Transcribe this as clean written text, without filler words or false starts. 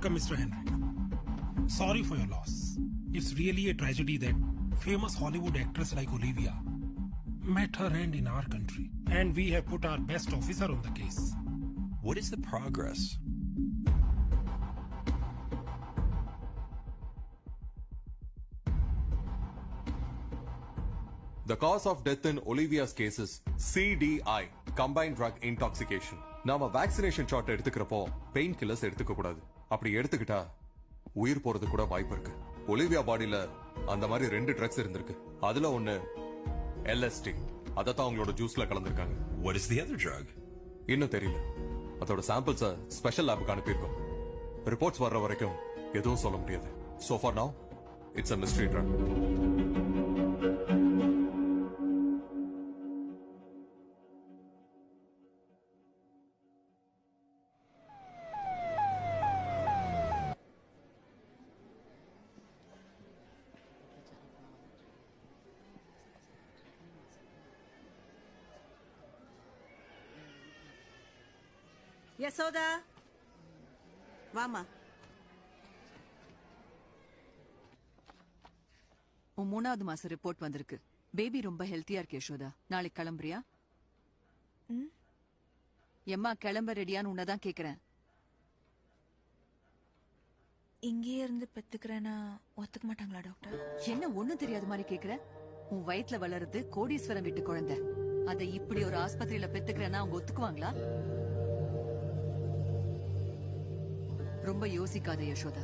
Welcome, Mr. Henry. Sorry for your loss. It's really a tragedy that famous Hollywood actress like Olivia met her end in our country. And we have put our best officer on the case. What is the progress? The cause of death in Olivia's case is CDI, combined drug intoxication. நாம vaccination shot எடுத்துக்கிறப்போ pain killers எடுத்துக்க கூடாது. அப்படி எடுத்துக்கிட்டா உயிர் போறது கூட வாய்ப்பு இருக்கு. ஒலிவியா பாடியில அந்த மாதிரி 2 ட்ரக்ஸ் இருந்திருக்கு. அதுல ஒன்னு LSD. அதத்தான் அவங்களோட ஜூஸ்ல கலந்துருக்காங்க. What is the other drug? இன்னும் தெரியல. அதோட சாம்பிள்ஸ் ஸ்பெஷல் லேபுக்கு அனுப்பியிருக்கோம். ரிப்போர்ட்ஸ் வர்ற வரைக்கும் எதுவும் சொல்ல முடியாது. So far now, it's a mystery drug. Yashoda வாமா. உன் 3வது மாசம் ரிப்போர்ட் வந்திருக்கு. பேபி ரொம்ப ஹெல்த்தியா இருக்கு யசோதா. நாளைக்கு கிளம்புறியா? எம்மா கிளம்ப ரெடியான்னு உன்னதான் கேக்குறேன். இங்கே இருந்து பெத்துக்கிறேன்னா ஒத்துக்க மாட்டாங்களா டாக்டர்? என்ன ஒண்ணும் தெரியாத மாதிரி கேக்குற? உன் வயித்துல வளருது கோடீஸ்வரம் வீட்டு குழந்தை. அதை இப்படி ஒரு ஆஸ்பத்திரியில பெத்துக்கிறேன்னா அவங்க ஒத்துக்குவாங்களா? ரொம்ப யோசிக்காத யசோதா.